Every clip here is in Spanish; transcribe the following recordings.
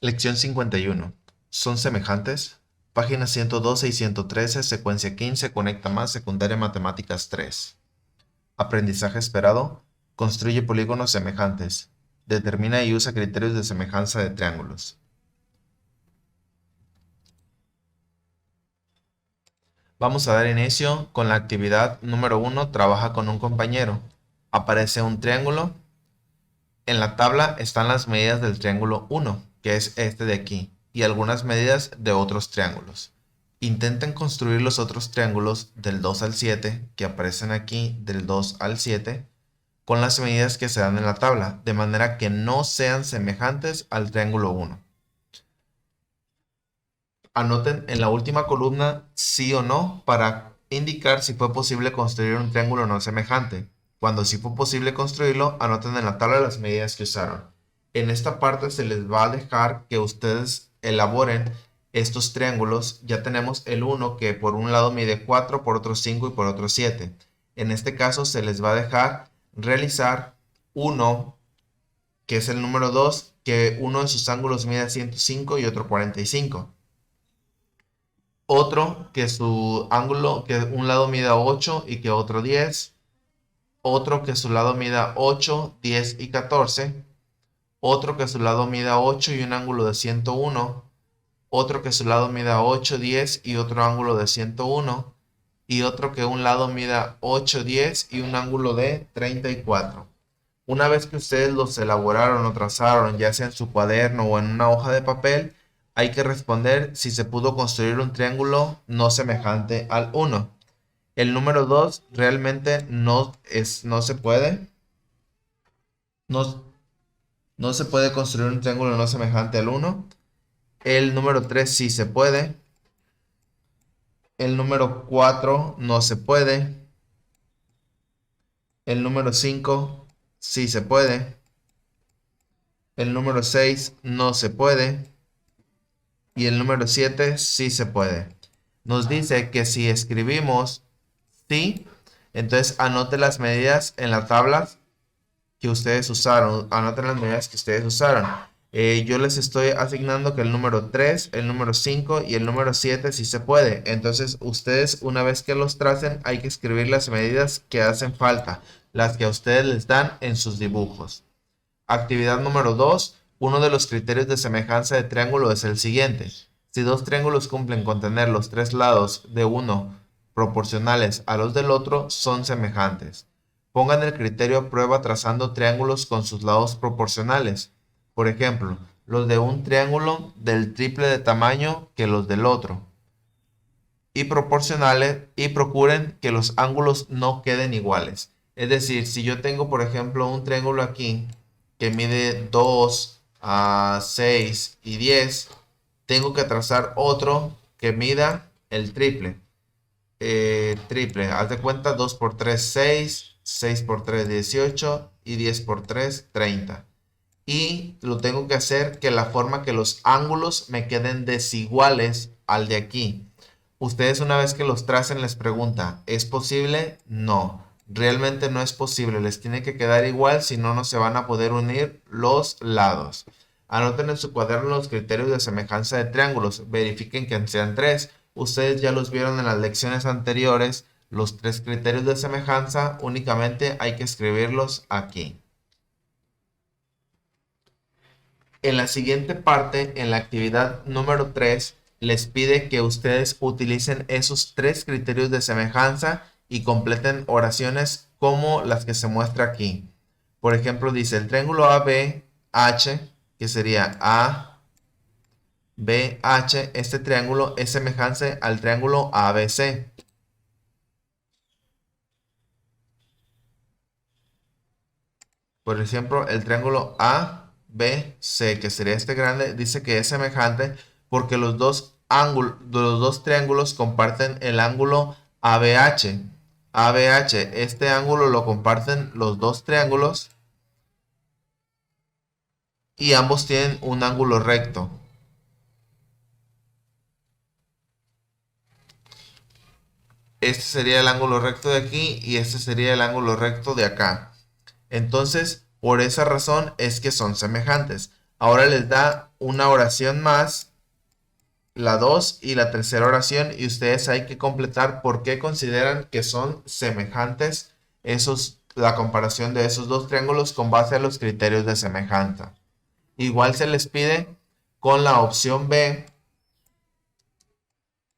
Lección 51. ¿Son semejantes? Páginas 112 y 113, secuencia 15, conecta más, secundaria matemáticas 3. Aprendizaje esperado. Construye polígonos semejantes. Determina y usa criterios de semejanza de triángulos. Vamos a dar inicio con la actividad número 1. Trabaja con un compañero. Aparece un triángulo. En la tabla están las medidas del triángulo 1, que es este de aquí, y algunas medidas de otros triángulos. Intenten construir los otros triángulos del 2 al 7, que aparecen aquí del 2 al 7, con las medidas que se dan en la tabla, de manera que no sean semejantes al triángulo 1. Anoten en la última columna sí o no para indicar si fue posible construir un triángulo no semejante. Cuando sí fue posible construirlo, anoten en la tabla las medidas que usaron. En esta parte se les va a dejar que ustedes elaboren estos triángulos. Ya tenemos el 1 que por un lado mide 4, por otro 5 y por otro 7. En este caso se les va a dejar realizar uno, que es el número 2, que uno de sus ángulos mide 105 y otro 45. Otro que su ángulo, que un lado mida 8 y que otro 10. Otro que su lado mida 8, 10 y 14. Otro que su lado mida 8 y un ángulo de 101. Otro que su lado mida 8, 10 y otro ángulo de 101. Y otro que un lado mida 8, 10 y un ángulo de 34. Una vez que ustedes los elaboraron o trazaron, ya sea en su cuaderno o en una hoja de papel, hay que responder si se pudo construir un triángulo no semejante al 1. El número 2 realmente no se puede. No se puede construir un triángulo no semejante al 1. El número 3 sí se puede. El número 4 no se puede. El número 5 sí se puede. El número 6 no se puede. Y el número 7 sí se puede. Nos dice que si escribimos sí, entonces anote las medidas en las tablas que ustedes usaron. Anoten las medidas que ustedes usaron. Yo les estoy asignando que el número 3, el número 5 y el número 7 sí se puede. Entonces ustedes, una vez que los tracen, hay que escribir las medidas que hacen falta, las que a ustedes les dan en sus dibujos. Actividad número 2. Uno de los criterios de semejanza de triángulo es el siguiente. Si dos triángulos cumplen con tener los tres lados de uno proporcionales a los del otro, son semejantes. Pongan el criterio a prueba trazando triángulos con sus lados proporcionales. Por ejemplo, los de un triángulo del triple de tamaño que los del otro. Y proporcionales, y procuren que los ángulos no queden iguales. Es decir, si yo tengo, por ejemplo, un triángulo aquí que mide 2, 6 y 10, tengo que trazar otro que mida el triple. Haz de cuenta, 2 por 3, 6, 6 por 3, 18 y 10 por 3, 30. Y lo tengo que hacer que la forma que los ángulos me queden desiguales al de aquí. Ustedes una vez que los tracen les pregunta, ¿es posible? No, realmente no es posible. Les tiene que quedar igual, si no, no se van a poder unir los lados. Anoten en su cuaderno los criterios de semejanza de triángulos. Verifiquen que sean 3. Ustedes ya los vieron en las lecciones anteriores. Los 3 criterios de semejanza únicamente hay que escribirlos aquí. En la siguiente parte, en la actividad número 3, les pide que ustedes utilicen esos 3 criterios de semejanza y completen oraciones como las que se muestra aquí. Por ejemplo, dice el triángulo ABH, que sería ABH, este triángulo es semejante al triángulo ABC. Por ejemplo, el triángulo ABC, que sería este grande, dice que es semejante porque los dos triángulos comparten el ángulo ABH. ABH, este ángulo lo comparten los dos triángulos y ambos tienen un ángulo recto. Este sería el ángulo recto de aquí y este sería el ángulo recto de acá. Entonces, por esa razón es que son semejantes. Ahora les da una oración más, la 2 y la tercera oración, y ustedes hay que completar por qué consideran que son semejantes la comparación de esos dos triángulos con base a los criterios de semejanza. Igual se les pide con la opción B,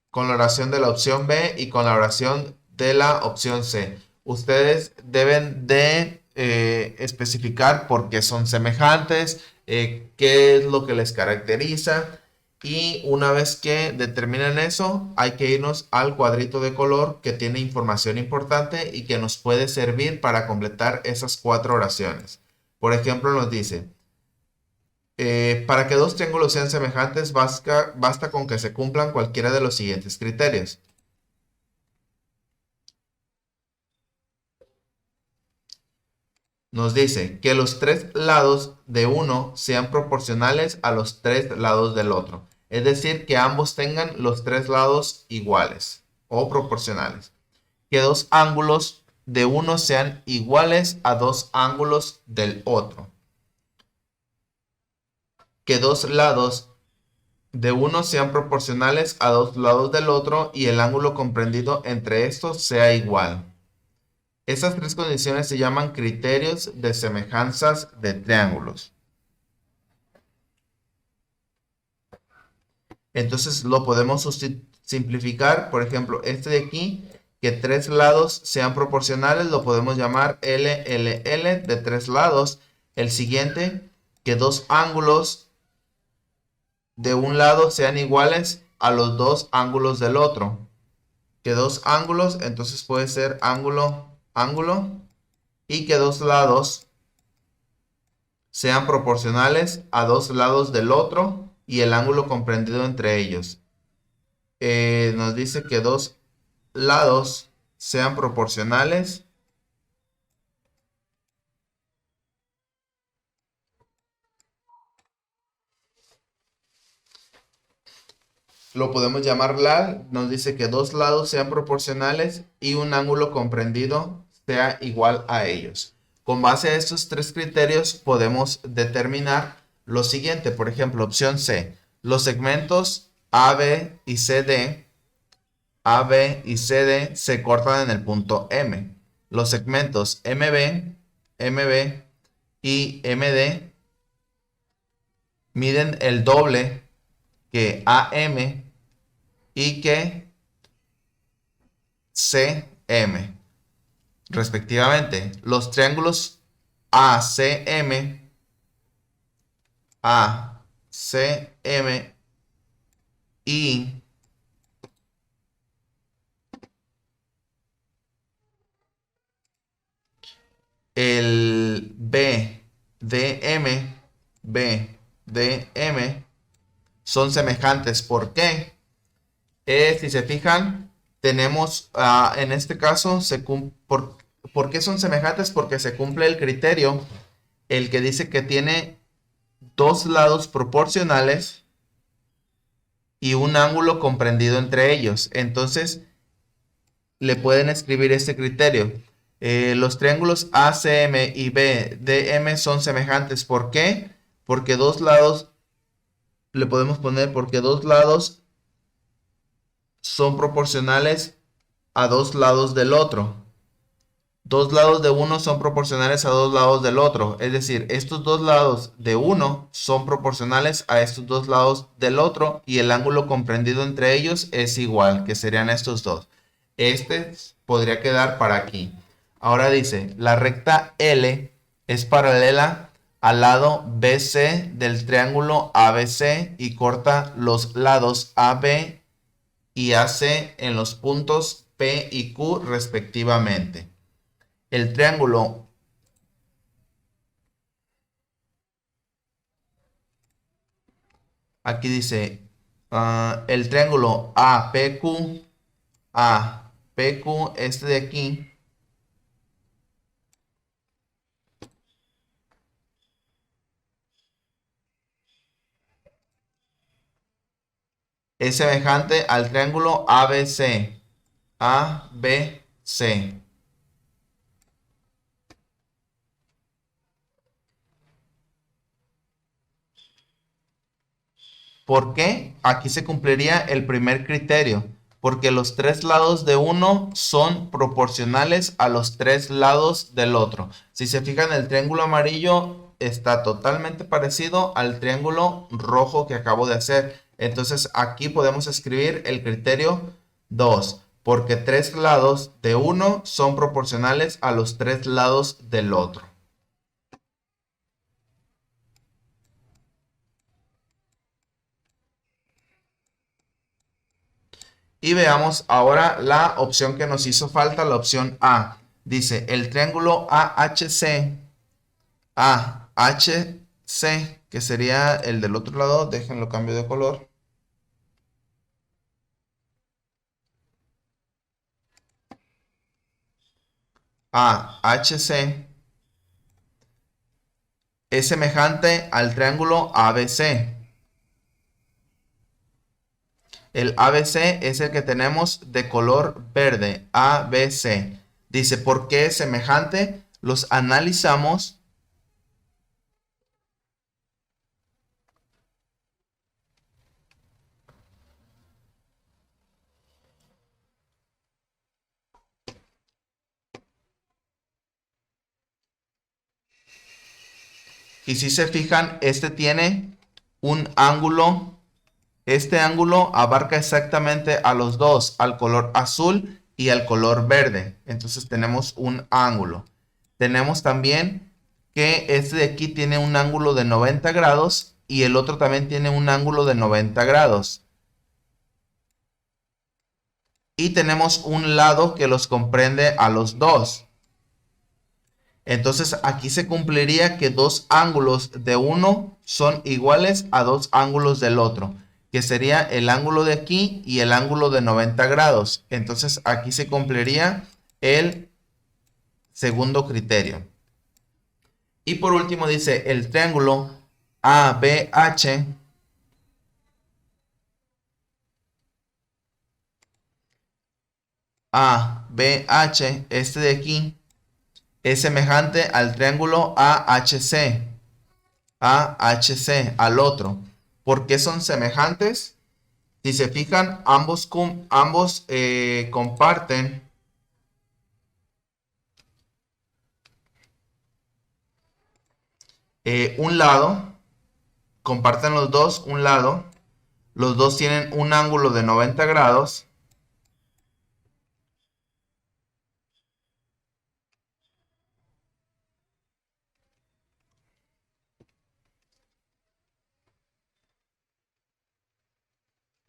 con la oración de la opción B y con la oración de la opción C. Ustedes deben de especificar por qué son semejantes, qué es lo que les caracteriza, y una vez que determinen eso, hay que irnos al cuadrito de color que tiene información importante y que nos puede servir para completar esas 4 oraciones. Por ejemplo, nos dice: para que dos triángulos sean semejantes, basta con que se cumplan cualquiera de los siguientes criterios. Nos dice que los 3 lados de uno sean proporcionales a los 3 lados del otro. Es decir, que ambos tengan los 3 lados iguales o proporcionales. Que dos ángulos de uno sean iguales a dos ángulos del otro. Que dos lados de uno sean proporcionales a dos lados del otro y el ángulo comprendido entre estos sea igual. Estas 3 condiciones se llaman criterios de semejanzas de triángulos. Entonces lo podemos simplificar. Por ejemplo, este de aquí, que 3 lados sean proporcionales, lo podemos llamar LLL de 3 lados. El siguiente, que dos ángulos de un lado sean iguales a los dos ángulos del otro. Que dos ángulos, entonces puede ser ángulo, ángulo, y que dos lados sean proporcionales a dos lados del otro y el ángulo comprendido entre ellos. Nos dice que dos lados sean proporcionales lo podemos llamar LAL. Nos dice que dos lados sean proporcionales y un ángulo comprendido sea igual a ellos. Con base a estos 3 criterios podemos determinar lo siguiente. Por ejemplo, opción C: los segmentos AB y CD se cortan en el punto M. Los segmentos MB y MD miden el doble que AM y que CM, respectivamente. Los triángulos ACM, ACM y el BDM son semejantes. ¿Por qué? Si se fijan, tenemos en este caso, ¿por qué son semejantes? Porque se cumple el criterio, el que dice que tiene dos lados proporcionales y un ángulo comprendido entre ellos. Entonces, le pueden escribir este criterio. Los triángulos ACM y BDM son semejantes. ¿Por qué? Porque dos lados, le podemos poner porque dos lados son proporcionales a dos lados del otro. Dos lados de uno son proporcionales a dos lados del otro. Es decir, estos dos lados de uno son proporcionales a estos dos lados del otro y el ángulo comprendido entre ellos es igual, que serían estos dos. Este podría quedar para aquí. Ahora dice, la recta L es paralela al lado BC del triángulo ABC y corta los lados AB y AC en los puntos P y Q respectivamente. El triángulo aquí dice el triángulo APQ, este de aquí, es semejante al triángulo ABC. ABC. ¿Por qué? Aquí se cumpliría el primer criterio, porque los tres lados de uno son proporcionales a los tres lados del otro. Si se fijan, el triángulo amarillo está totalmente parecido al triángulo rojo que acabo de hacer. Entonces aquí podemos escribir el criterio 2, porque tres lados de uno son proporcionales a los tres lados del otro. Y veamos ahora la opción que nos hizo falta, la opción A. Dice, el triángulo AHC, que sería el del otro lado, déjenlo cambio de color. AHC es semejante al triángulo ABC. El ABC es el que tenemos de color verde, ABC. Dice, ¿por qué es semejante? Los analizamos. Y si se fijan, este tiene un ángulo. Este ángulo abarca exactamente a los dos, al color azul y al color verde. Entonces tenemos un ángulo. Tenemos también que este de aquí tiene un ángulo de 90 grados y el otro también tiene un ángulo de 90 grados. Y tenemos un lado que los comprende a los dos. Entonces aquí se cumpliría que dos ángulos de uno son iguales a dos ángulos del otro, que sería el ángulo de aquí y el ángulo de 90 grados. Entonces aquí se cumpliría el segundo criterio. Y por último dice el triángulo ABH este de aquí, es semejante al triángulo AHC, al otro. ¿Por qué son semejantes? Si se fijan, ambos comparten un lado, comparten los dos un lado, los dos tienen un ángulo de 90 grados.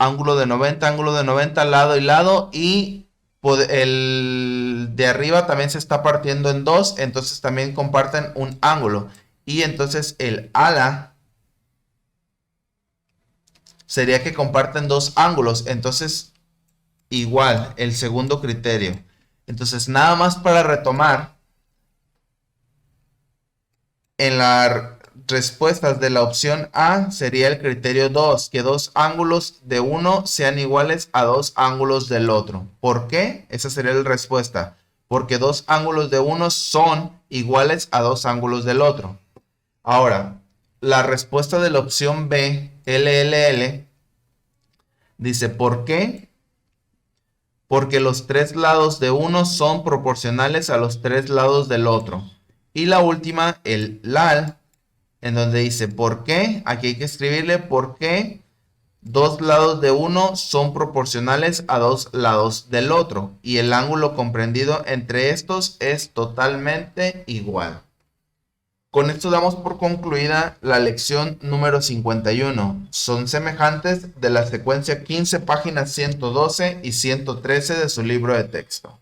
Ángulo de 90, lado y lado, y el de arriba también se está partiendo en dos, entonces también comparten un ángulo. Y entonces el ala sería que comparten dos ángulos, entonces igual, el segundo criterio. Entonces nada más para retomar, en las respuestas de la opción A sería el criterio 2, que dos ángulos de uno sean iguales a dos ángulos del otro. ¿Por qué? Esa sería la respuesta. Porque dos ángulos de uno son iguales a dos ángulos del otro. Ahora, la respuesta de la opción B, LLL, dice, ¿por qué? Porque los tres lados de uno son proporcionales a los tres lados del otro. Y la última, el LAL, en donde dice ¿por qué? Aquí hay que escribirle ¿por qué? Dos lados de uno son proporcionales a dos lados del otro y el ángulo comprendido entre estos es totalmente igual. Con esto damos por concluida la lección número 51. Son semejantes de la secuencia 15, páginas 112 y 113 de su libro de texto.